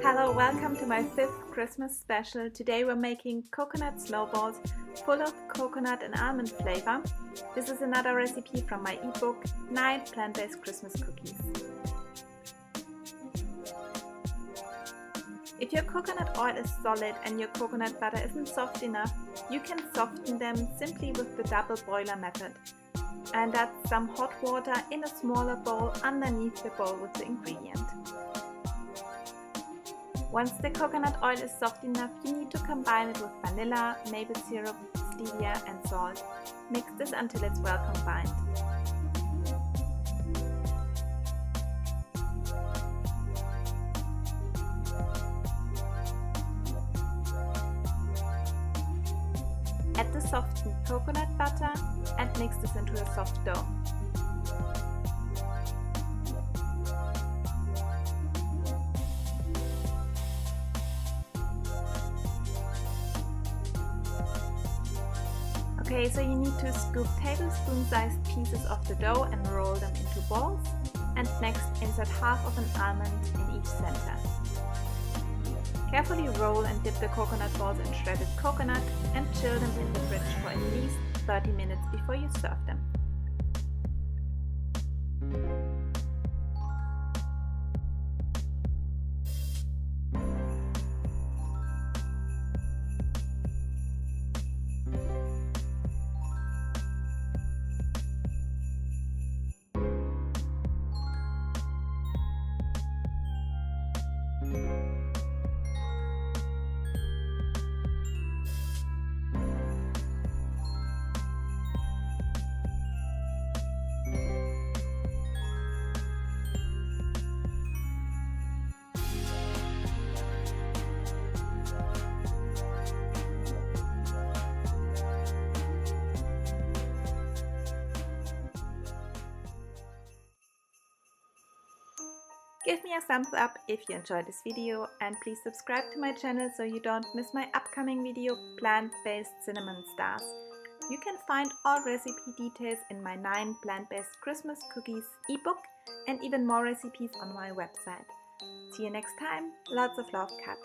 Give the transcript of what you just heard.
Hello, welcome to my 5th Christmas special. Today we're making coconut snowballs full of coconut and almond flavor. This is another recipe from my ebook, 9 Plant-Based Christmas Cookies. If your coconut oil is solid and your coconut butter isn't soft enough, you can soften them simply with the double boiler method. And add some hot water in a smaller bowl underneath the bowl with the ingredient. Once the coconut oil is soft enough, you need to combine it with vanilla, maple syrup, stevia and salt. Mix this until it's well combined. Add the softened coconut butter and mix this into a soft dough. Okay, so you need to scoop tablespoon-sized pieces of the dough and roll them into balls, and next insert half of an almond in each center. Carefully roll and dip the coconut balls in shredded coconut and chill them in the fridge for at least 30 minutes before you serve them. Give me a thumbs up if you enjoyed this video and please subscribe to my channel so you don't miss my upcoming video, Plant-Based Cinnamon Stars. You can find all recipe details in my 9 Plant-Based Christmas Cookies ebook and even more recipes on my website. See you next time. Lots of love, Kat.